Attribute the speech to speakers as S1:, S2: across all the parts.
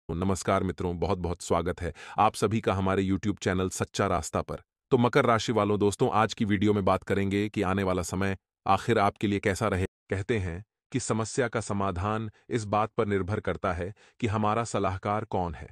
S1: नमस्कार मित्रों, बहुत बहुत स्वागत है आप सभी का हमारे YouTube चैनल सच्चा रास्ता पर। तो मकर राशि वालों दोस्तों, आज की वीडियो में बात करेंगे कि आने वाला समय आखिर आपके लिए कैसा रहे। कहते हैं कि समस्या का समाधान इस बात पर निर्भर करता है कि हमारा सलाहकार कौन है।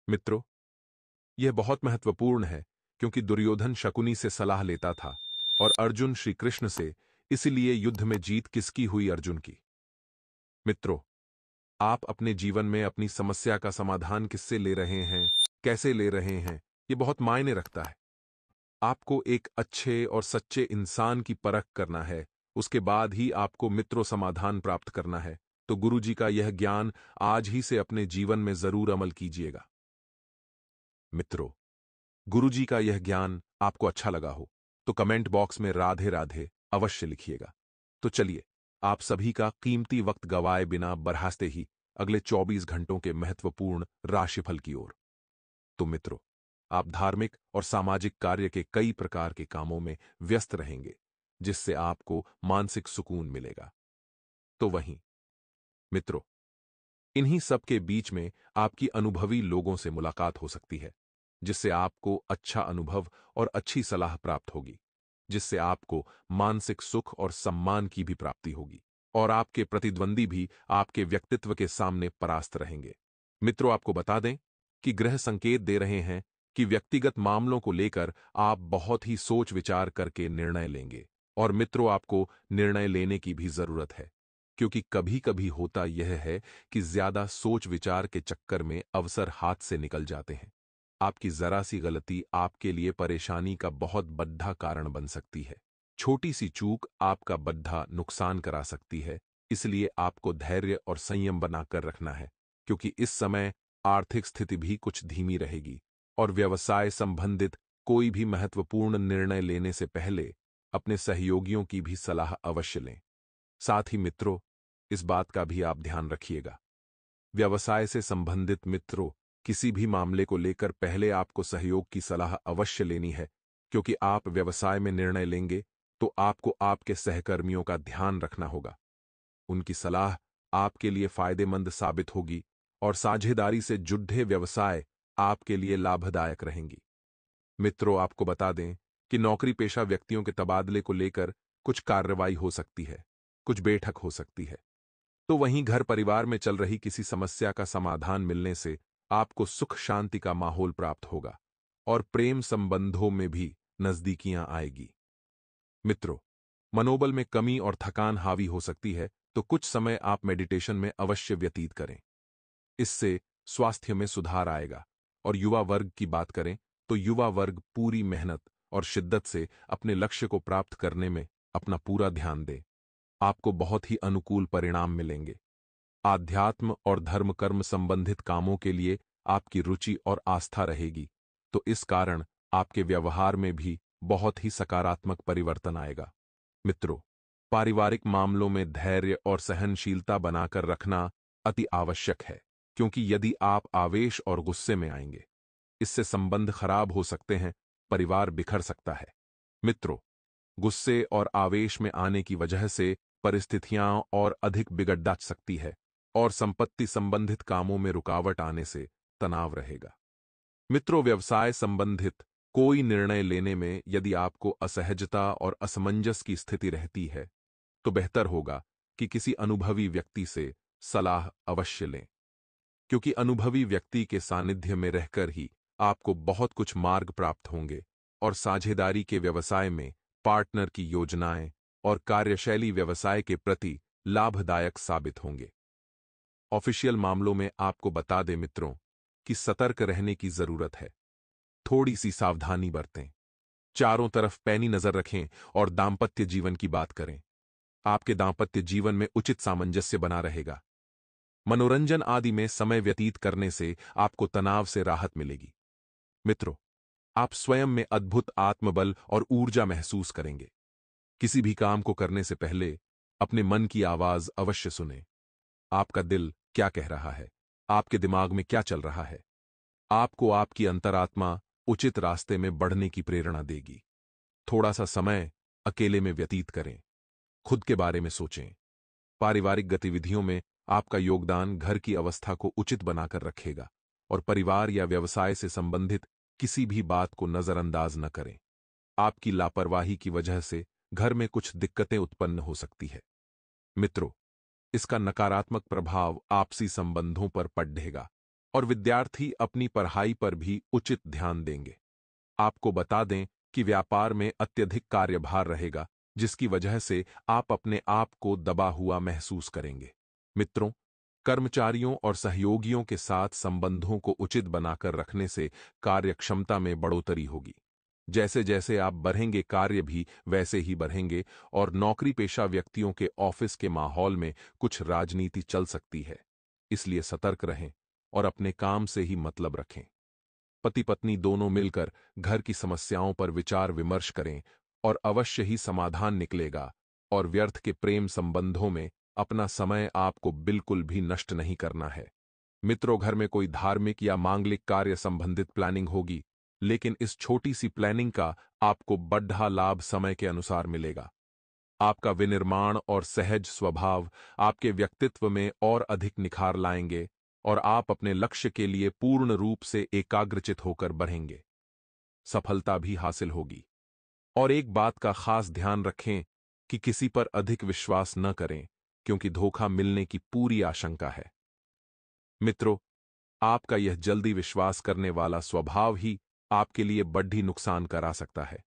S1: मित्रों, यह बहुत महत्वपूर्ण है क्योंकि दुर्योधन शकुनी से सलाह लेता था और अर्जुन श्री कृष्ण से, इसलिए युद्ध में जीत किसकी हुई? अर्जुन की। मित्रों, आप अपने जीवन में अपनी समस्या का समाधान किससे ले रहे हैं, कैसे ले रहे हैं, ये बहुत मायने रखता है। आपको एक अच्छे और सच्चे इंसान की परख करना है, उसके बाद ही आपको मित्रों समाधान प्राप्त करना है। तो गुरुजी का यह ज्ञान आज ही से अपने जीवन में जरूर अमल कीजिएगा। मित्रों, गुरुजी का यह ज्ञान आपको अच्छा लगा हो तो कमेंट बॉक्स में राधे राधे अवश्य लिखिएगा। तो चलिए, आप सभी का कीमती वक्त गवाए बिना बढ़ाते ही अगले 24 घंटों के महत्वपूर्ण राशिफल की ओर। तो मित्रों, आप धार्मिक और सामाजिक कार्य के कई प्रकार के कामों में व्यस्त रहेंगे, जिससे आपको मानसिक सुकून मिलेगा। तो वहीं मित्रों, इन्हीं सब के बीच में आपकी अनुभवी लोगों से मुलाकात हो सकती है, जिससे आपको अच्छा अनुभव और अच्छी सलाह प्राप्त होगी, जिससे आपको मानसिक सुख और सम्मान की भी प्राप्ति होगी और आपके प्रतिद्वंदी भी आपके व्यक्तित्व के सामने परास्त रहेंगे। मित्रों, आपको बता दें कि ग्रह संकेत दे रहे हैं कि व्यक्तिगत मामलों को लेकर आप बहुत ही सोच विचार करके निर्णय लेंगे और मित्रों, आपको निर्णय लेने की भी जरूरत है, क्योंकि कभी कभी होता यह है कि ज्यादा सोच विचार के चक्कर में अवसर हाथ से निकल जाते हैं। आपकी जरा सी गलती आपके लिए परेशानी का बहुत बड़ा कारण बन सकती है। छोटी सी चूक आपका बड़ा नुकसान करा सकती है, इसलिए आपको धैर्य और संयम बनाकर रखना है, क्योंकि इस समय आर्थिक स्थिति भी कुछ धीमी रहेगी और व्यवसाय संबंधित कोई भी महत्वपूर्ण निर्णय लेने से पहले अपने सहयोगियों की भी सलाह अवश्य लें। साथ ही मित्रों, इस बात का भी आप ध्यान रखिएगा, व्यवसाय से संबंधित मित्रों, किसी भी मामले को लेकर पहले आपको सहयोग की सलाह अवश्य लेनी है, क्योंकि आप व्यवसाय में निर्णय लेंगे तो आपको आपके सहकर्मियों का ध्यान रखना होगा। उनकी सलाह आपके लिए फायदेमंद साबित होगी और साझेदारी से जुड़े व्यवसाय आपके लिए लाभदायक रहेंगी। मित्रों, आपको बता दें कि नौकरी पेशा व्यक्तियों के तबादले को लेकर कुछ कार्रवाई हो सकती है, कुछ बैठक हो सकती है। तो वहीं घर परिवार में चल रही किसी समस्या का समाधान मिलने से आपको सुख शांति का माहौल प्राप्त होगा और प्रेम संबंधों में भी नजदीकियां आएगी। मित्रों, मनोबल में कमी और थकान हावी हो सकती है, तो कुछ समय आप मेडिटेशन में अवश्य व्यतीत करें। इससे स्वास्थ्य में सुधार आएगा। और युवा वर्ग की बात करें तो युवा वर्ग पूरी मेहनत और शिद्दत से अपने लक्ष्य को प्राप्त करने में अपना पूरा ध्यान दे। आपको बहुत ही अनुकूल परिणाम मिलेंगे। आध्यात्म और धर्म कर्म संबंधित कामों के लिए आपकी रुचि और आस्था रहेगी, तो इस कारण आपके व्यवहार में भी बहुत ही सकारात्मक परिवर्तन आएगा। मित्रों, पारिवारिक मामलों में धैर्य और सहनशीलता बनाकर रखना अति आवश्यक है, क्योंकि यदि आप आवेश और गुस्से में आएंगे, इससे संबंध खराब हो सकते हैं, परिवार बिखर सकता है। मित्रों, गुस्से और आवेश में आने की वजह से परिस्थितियां और अधिक बिगड़ जा सकती है और संपत्ति संबंधित कामों में रुकावट आने से तनाव रहेगा। मित्रों, व्यवसाय संबंधित कोई निर्णय लेने में यदि आपको असहजता और असमंजस की स्थिति रहती है, तो बेहतर होगा कि किसी अनुभवी व्यक्ति से सलाह अवश्य लें, क्योंकि अनुभवी व्यक्ति के सानिध्य में रहकर ही आपको बहुत कुछ मार्ग प्राप्त होंगे और साझेदारी के व्यवसाय में पार्टनर की योजनाएं और कार्यशैली व्यवसाय के प्रति लाभदायक साबित होंगे। ऑफिशियल मामलों में आपको बता दें मित्रों कि सतर्क रहने की जरूरत है। थोड़ी सी सावधानी बरतें, चारों तरफ पैनी नजर रखें और दाम्पत्य जीवन की बात करें। आपके दाम्पत्य जीवन में उचित सामंजस्य बना रहेगा। मनोरंजन आदि में समय व्यतीत करने से आपको तनाव से राहत मिलेगी। मित्रों, आप स्वयं में अद्भुत आत्मबल और ऊर्जा महसूस करेंगे। किसी भी काम को करने से पहले अपने मन की आवाज अवश्य सुनें। आपका दिल क्या कह रहा है, आपके दिमाग में क्या चल रहा है। आपको आपकी अंतरात्मा उचित रास्ते में बढ़ने की प्रेरणा देगी। थोड़ा सा समय अकेले में व्यतीत करें, खुद के बारे में सोचें। पारिवारिक गतिविधियों में आपका योगदान घर की अवस्था को उचित बनाकर रखेगा और परिवार या व्यवसाय से संबंधित किसी भी बात को नजरअंदाज न करें। आपकी लापरवाही की वजह से घर में कुछ दिक्कतें उत्पन्न हो सकती है। मित्रों, इसका नकारात्मक प्रभाव आपसी संबंधों पर पड़ेगा और विद्यार्थी अपनी पढ़ाई पर भी उचित ध्यान देंगे। आपको बता दें कि व्यापार में अत्यधिक कार्यभार रहेगा, जिसकी वजह से आप अपने आप को दबा हुआ महसूस करेंगे। मित्रों, कर्मचारियों और सहयोगियों के साथ संबंधों को उचित बनाकर रखने से कार्यक्षमता में बढ़ोतरी होगी। जैसे जैसे आप बढ़ेंगे, कार्य भी वैसे ही बढ़ेंगे और नौकरी पेशा व्यक्तियों के ऑफिस के माहौल में कुछ राजनीति चल सकती है। इसलिए सतर्क रहें और अपने काम से ही मतलब रखें। पति पत्नी दोनों मिलकर घर की समस्याओं पर विचार विमर्श करें और अवश्य ही समाधान निकलेगा। और व्यर्थ के प्रेम संबंधों में अपना समय आपको बिल्कुल भी नष्ट नहीं करना है। मित्रों, घर में कोई धार्मिक या मांगलिक कार्य संबंधित प्लानिंग होगी, लेकिन इस छोटी सी प्लानिंग का आपको बड़ा लाभ समय के अनुसार मिलेगा। आपका विनिर्माण और सहज स्वभाव आपके व्यक्तित्व में और अधिक निखार लाएंगे और आप अपने लक्ष्य के लिए पूर्ण रूप से एकाग्रचित होकर बढ़ेंगे। सफलता भी हासिल होगी। और एक बात का खास ध्यान रखें कि किसी पर अधिक विश्वास न करें, क्योंकि धोखा मिलने की पूरी आशंका है। मित्रों, आपका यह जल्दी विश्वास करने वाला स्वभाव ही आपके लिए बड़ी नुकसान करा सकता है।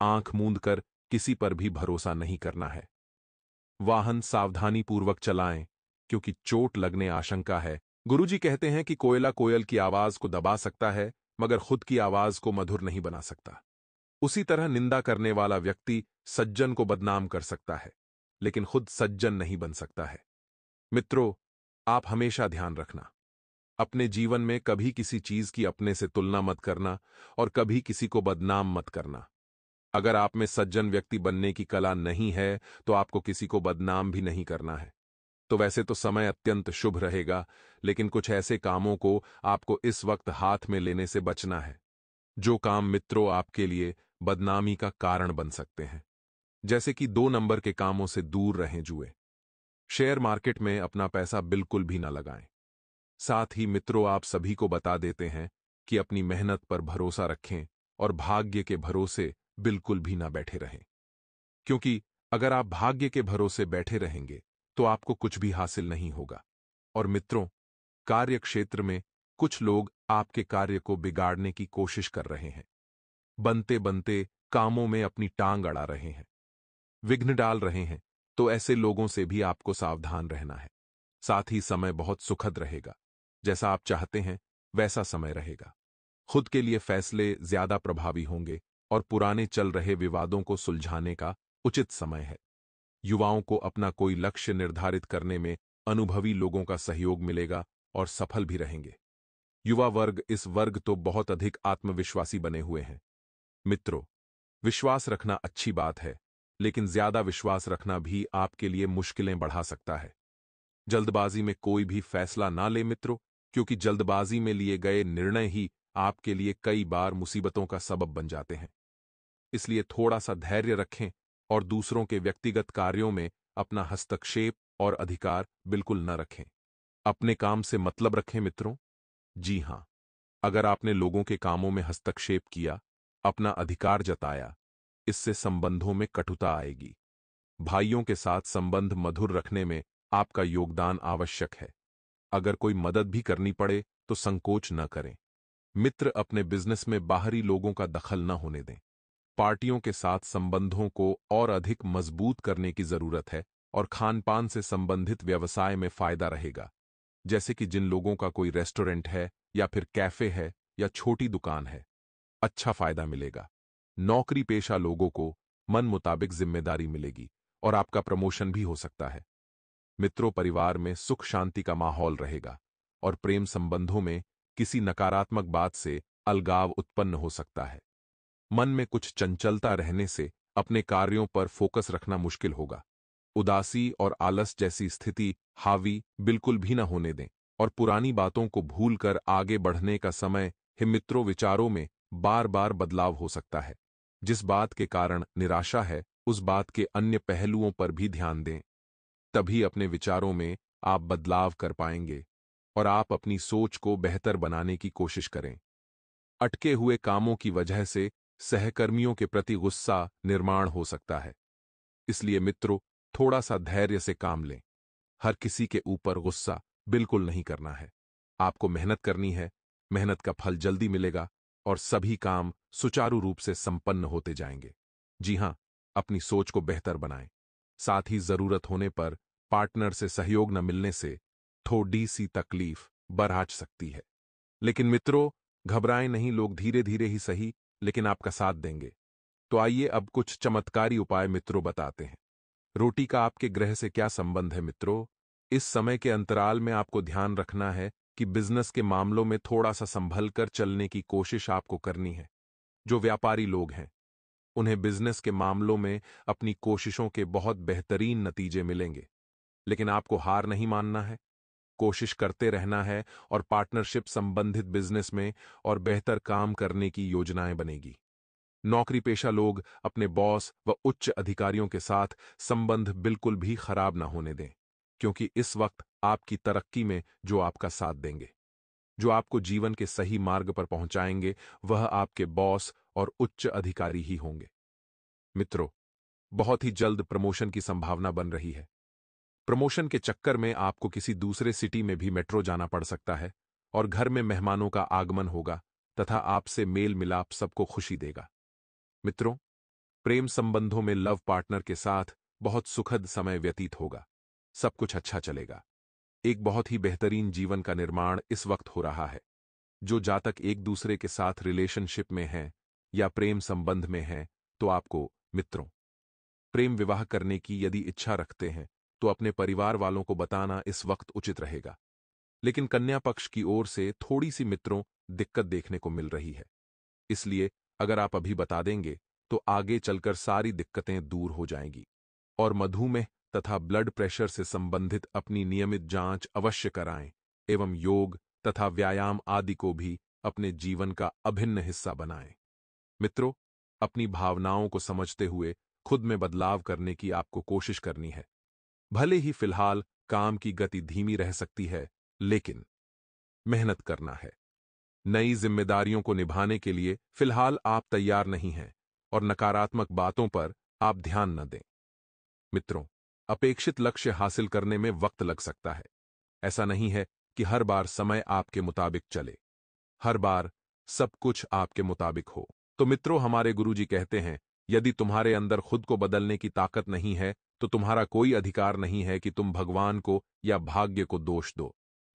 S1: आंख मूंद कर किसी पर भी भरोसा नहीं करना है। वाहन सावधानीपूर्वक चलाएं, क्योंकि चोट लगने आशंका है। गुरुजी कहते हैं कि कोयला कोयल की आवाज को दबा सकता है, मगर खुद की आवाज को मधुर नहीं बना सकता। उसी तरह निंदा करने वाला व्यक्ति सज्जन को बदनाम कर सकता है, लेकिन खुद सज्जन नहीं बन सकता है। मित्रों, आप हमेशा ध्यान रखना, अपने जीवन में कभी किसी चीज की अपने से तुलना मत करना और कभी किसी को बदनाम मत करना। अगर आप में सज्जन व्यक्ति बनने की कला नहीं है, तो आपको किसी को बदनाम भी नहीं करना है। तो वैसे तो समय अत्यंत शुभ रहेगा, लेकिन कुछ ऐसे कामों को आपको इस वक्त हाथ में लेने से बचना है, जो काम मित्रों आपके लिए बदनामी का कारण बन सकते हैं। जैसे कि 2 नंबर के कामों से दूर रहें। जुए, शेयर मार्केट में अपना पैसा बिल्कुल भी ना लगाएं। साथ ही मित्रों, आप सभी को बता देते हैं कि अपनी मेहनत पर भरोसा रखें और भाग्य के भरोसे बिल्कुल भी ना बैठे रहें, क्योंकि अगर आप भाग्य के भरोसे बैठे रहेंगे तो आपको कुछ भी हासिल नहीं होगा। और मित्रों, कार्य क्षेत्र में कुछ लोग आपके कार्य को बिगाड़ने की कोशिश कर रहे हैं। बनते बनते कामों में अपनी टांग अड़ा रहे हैं, विघ्न डाल रहे हैं। तो ऐसे लोगों से भी आपको सावधान रहना है। साथ ही समय बहुत सुखद रहेगा। जैसा आप चाहते हैं वैसा समय रहेगा। खुद के लिए फैसले ज्यादा प्रभावी होंगे और पुराने चल रहे विवादों को सुलझाने का उचित समय है। युवाओं को अपना कोई लक्ष्य निर्धारित करने में अनुभवी लोगों का सहयोग मिलेगा और सफल भी रहेंगे। युवा वर्ग, इस वर्ग तो बहुत अधिक आत्मविश्वासी बने हुए हैं। मित्रों, विश्वास रखना अच्छी बात है, लेकिन ज्यादा विश्वास रखना भी आपके लिए मुश्किलें बढ़ा सकता है। जल्दबाजी में कोई भी फैसला ना ले मित्रों, क्योंकि जल्दबाजी में लिए गए निर्णय ही आपके लिए कई बार मुसीबतों का सबब बन जाते हैं। इसलिए थोड़ा सा धैर्य रखें और दूसरों के व्यक्तिगत कार्यों में अपना हस्तक्षेप और अधिकार बिल्कुल न रखें। अपने काम से मतलब रखें मित्रों। जी हां, अगर आपने लोगों के कामों में हस्तक्षेप किया, अपना अधिकार जताया, इससे संबंधों में कटुता आएगी। भाइयों के साथ संबंध मधुर रखने में आपका योगदान आवश्यक है। अगर कोई मदद भी करनी पड़े तो संकोच न करें। मित्र, अपने बिजनेस में बाहरी लोगों का दखल न होने दें। पार्टियों के साथ संबंधों को और अधिक मजबूत करने की जरूरत है और खान-पान से संबंधित व्यवसाय में फायदा रहेगा। जैसे कि जिन लोगों का कोई रेस्टोरेंट है या फिर कैफे है या छोटी दुकान है, अच्छा फायदा मिलेगा। नौकरी पेशा लोगों को मन मुताबिक जिम्मेदारी मिलेगी और आपका प्रमोशन भी हो सकता है। मित्रों, परिवार में सुख शांति का माहौल रहेगा और प्रेम संबंधों में किसी नकारात्मक बात से अलगाव उत्पन्न हो सकता है। मन में कुछ चंचलता रहने से अपने कार्यों पर फोकस रखना मुश्किल होगा। उदासी और आलस जैसी स्थिति हावी बिल्कुल भी न होने दें और पुरानी बातों को भूलकर आगे बढ़ने का समय है। मित्रों, विचारों में बार बार बदलाव हो सकता है। जिस बात के कारण निराशा है, उस बात के अन्य पहलुओं पर भी ध्यान दें। तभी अपने विचारों में आप बदलाव कर पाएंगे और आप अपनी सोच को बेहतर बनाने की कोशिश करें। अटके हुए कामों की वजह से सहकर्मियों के प्रति गुस्सा निर्माण हो सकता है। इसलिए मित्रों, थोड़ा सा धैर्य से काम लें। हर किसी के ऊपर गुस्सा बिल्कुल नहीं करना है। आपको मेहनत करनी है, मेहनत का फल जल्दी मिलेगा और सभी काम सुचारू रूप से संपन्न होते जाएंगे। जी हां, अपनी सोच को बेहतर बनाएं। साथ ही जरूरत होने पर पार्टनर से सहयोग न मिलने से थोड़ी सी तकलीफ बढ़ सकती है। लेकिन मित्रों, घबराएं नहीं, लोग धीरे धीरे ही सही लेकिन आपका साथ देंगे। तो आइए अब कुछ चमत्कारी उपाय मित्रों बताते हैं। रोटी का आपके ग्रह से क्या संबंध है मित्रों? इस समय के अंतराल में आपको ध्यान रखना है कि बिजनेस के मामलों में थोड़ा सा संभल कर चलने की कोशिश आपको करनी है। जो व्यापारी लोग हैं, उन्हें बिजनेस के मामलों में अपनी कोशिशों के बहुत बेहतरीन नतीजे मिलेंगे। लेकिन आपको हार नहीं मानना है, कोशिश करते रहना है और पार्टनरशिप संबंधित बिजनेस में और बेहतर काम करने की योजनाएं बनेगी। नौकरी पेशा लोग अपने बॉस व उच्च अधिकारियों के साथ संबंध बिल्कुल भी खराब ना होने दें, क्योंकि इस वक्त आपकी तरक्की में जो आपका साथ देंगे, जो आपको जीवन के सही मार्ग पर पहुंचाएंगे, वह आपके बॉस और उच्च अधिकारी ही होंगे। मित्रों, बहुत ही जल्द प्रमोशन की संभावना बन रही है। प्रमोशन के चक्कर में आपको किसी दूसरे सिटी में भी मेट्रो जाना पड़ सकता है और घर में मेहमानों का आगमन होगा तथा आपसे मेल मिलाप सबको खुशी देगा। मित्रों, प्रेम संबंधों में लव पार्टनर के साथ बहुत सुखद समय व्यतीत होगा। सब कुछ अच्छा चलेगा। एक बहुत ही बेहतरीन जीवन का निर्माण इस वक्त हो रहा है। जो जातक एक दूसरे के साथ रिलेशनशिप में हैं या प्रेम संबंध में हैं, तो आपको मित्रों, प्रेम विवाह करने की यदि इच्छा रखते हैं तो अपने परिवार वालों को बताना इस वक्त उचित रहेगा। लेकिन कन्या पक्ष की ओर से थोड़ी सी मित्रों दिक्कत देखने को मिल रही है। इसलिए अगर आप अभी बता देंगे तो आगे चलकर सारी दिक्कतें दूर हो जाएंगी। और मधुमेह तथा ब्लड प्रेशर से संबंधित अपनी नियमित जांच अवश्य कराएं एवं योग तथा व्यायाम आदि को भी अपने जीवन का अभिन्न हिस्सा बनाएं। मित्रों, अपनी भावनाओं को समझते हुए खुद में बदलाव करने की आपको कोशिश करनी है। भले ही फिलहाल काम की गति धीमी रह सकती है, लेकिन मेहनत करना है। नई जिम्मेदारियों को निभाने के लिए फिलहाल आप तैयार नहीं हैं और नकारात्मक बातों पर आप ध्यान न दें। मित्रों, अपेक्षित लक्ष्य हासिल करने में वक्त लग सकता है। ऐसा नहीं है कि हर बार समय आपके मुताबिक चले, हर बार सब कुछ आपके मुताबिक हो। तो मित्रों, हमारे गुरुजी कहते हैं, यदि तुम्हारे अंदर खुद को बदलने की ताकत नहीं है तो तुम्हारा कोई अधिकार नहीं है कि तुम भगवान को या भाग्य को दोष दो।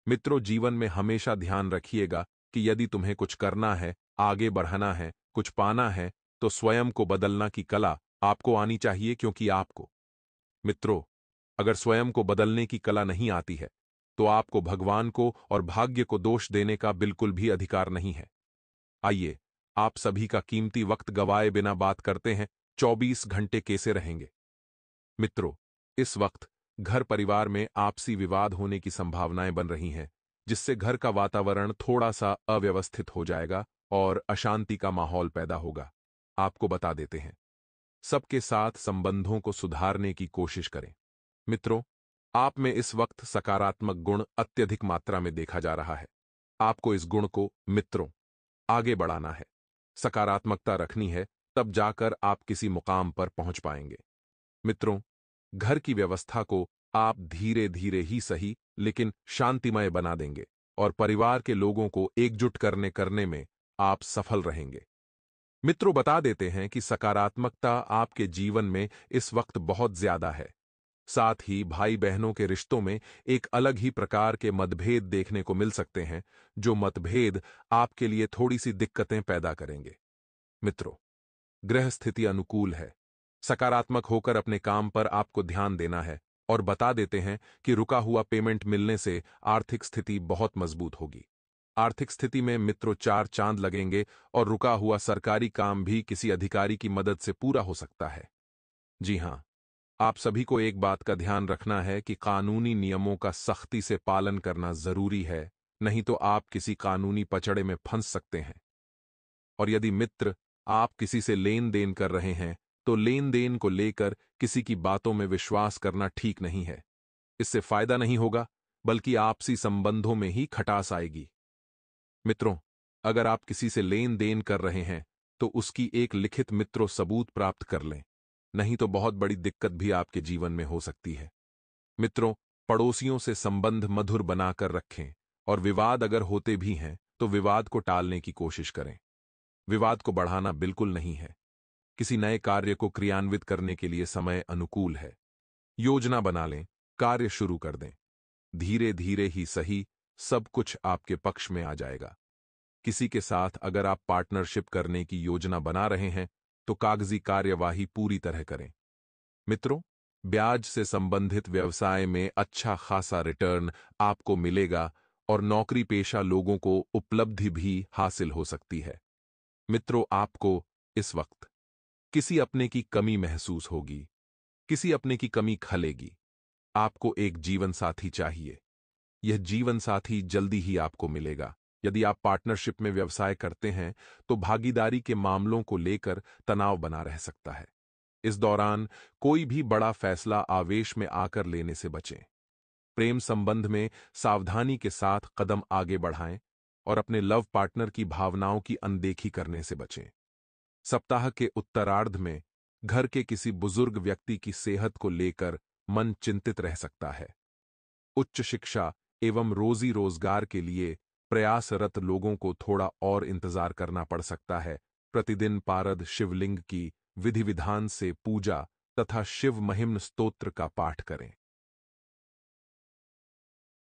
S1: मित्रों, जीवन में हमेशा ध्यान रखिएगा कि यदि तुम्हें कुछ करना है, आगे बढ़ना है, कुछ पाना है, तो स्वयं को बदलना की कला आपको आनी चाहिए, क्योंकि आपको मित्रों, अगर स्वयं को बदलने की कला नहीं आती है तो आपको भगवान को और भाग्य को दोष देने का बिल्कुल भी अधिकार नहीं है। आइए, आप सभी का कीमती वक्त गवाए बिना बात करते हैं, 24 घंटे कैसे रहेंगे। मित्रों, इस वक्त घर परिवार में आपसी विवाद होने की संभावनाएं बन रही हैं, जिससे घर का वातावरण थोड़ा सा अव्यवस्थित हो जाएगा और अशांति का माहौल पैदा होगा। आपको बता देते हैं, सबके साथ संबंधों को सुधारने की कोशिश करें। मित्रों, आप में इस वक्त सकारात्मक गुण अत्यधिक मात्रा में देखा जा रहा है। आपको इस गुण को मित्रों आगे बढ़ाना है, सकारात्मकता रखनी है, तब जाकर आप किसी मुकाम पर पहुंच पाएंगे। मित्रों, घर की व्यवस्था को आप धीरे धीरे ही सही लेकिन शांतिमय बना देंगे और परिवार के लोगों को एकजुट करने में आप सफल रहेंगे। मित्रों, बता देते हैं कि सकारात्मकता आपके जीवन में इस वक्त बहुत ज्यादा है। साथ ही भाई बहनों के रिश्तों में एक अलग ही प्रकार के मतभेद देखने को मिल सकते हैं, जो मतभेद आपके लिए थोड़ी सी दिक्कतें पैदा करेंगे। मित्रों, ग्रह स्थिति अनुकूल है। सकारात्मक होकर अपने काम पर आपको ध्यान देना है और बता देते हैं कि रुका हुआ पेमेंट मिलने से आर्थिक स्थिति बहुत मजबूत होगी। आर्थिक स्थिति में मित्रों 4 चांद लगेंगे और रुका हुआ सरकारी काम भी किसी अधिकारी की मदद से पूरा हो सकता है। जी हां, आप सभी को एक बात का ध्यान रखना है कि कानूनी नियमों का सख्ती से पालन करना जरूरी है, नहीं तो आप किसी कानूनी पचड़े में फंस सकते हैं। और यदि मित्र आप किसी से लेन देन कर रहे हैं तो लेन देन को लेकर किसी की बातों में विश्वास करना ठीक नहीं है। इससे फायदा नहीं होगा, बल्कि आपसी संबंधों में ही खटास आएगी। मित्रों, अगर आप किसी से लेन देन कर रहे हैं तो उसकी एक लिखित मित्रों सबूत प्राप्त कर लें, नहीं तो बहुत बड़ी दिक्कत भी आपके जीवन में हो सकती है। मित्रों, पड़ोसियों से संबंध मधुर बनाकर रखें और विवाद अगर होते भी हैं तो विवाद को टालने की कोशिश करें। विवाद को बढ़ाना बिल्कुल नहीं है। किसी नए कार्य को क्रियान्वित करने के लिए समय अनुकूल है। योजना बना लें, कार्य शुरू कर दें। धीरे धीरे ही सही, सब कुछ आपके पक्ष में आ जाएगा। किसी के साथ अगर आप पार्टनरशिप करने की योजना बना रहे हैं तो कागजी कार्यवाही पूरी तरह करें। मित्रों, ब्याज से संबंधित व्यवसाय में अच्छा खासा रिटर्न आपको मिलेगा और नौकरी पेशा लोगों को उपलब्धि भी हासिल हो सकती है। मित्रों, आपको इस वक्त किसी अपने की कमी महसूस होगी, किसी अपने की कमी खलेगी। आपको एक जीवन साथी चाहिए। यह जीवन साथी जल्दी ही आपको मिलेगा। यदि आप पार्टनरशिप में व्यवसाय करते हैं तो भागीदारी के मामलों को लेकर तनाव बना रह सकता है। इस दौरान कोई भी बड़ा फैसला आवेश में आकर लेने से बचें। प्रेम संबंध में सावधानी के साथ कदम आगे बढ़ाएं और अपने लव पार्टनर की भावनाओं की अनदेखी करने से बचें। सप्ताह के उत्तरार्ध में घर के किसी बुजुर्ग व्यक्ति की सेहत को लेकर मन चिंतित रह सकता है। उच्च शिक्षा एवं रोजी रोजगार के लिए प्रयासरत लोगों को थोड़ा और इंतजार करना पड़ सकता है। प्रतिदिन पारद शिवलिंग की विधि विधान से पूजा तथा शिव महिम्न स्तोत्र का पाठ करें।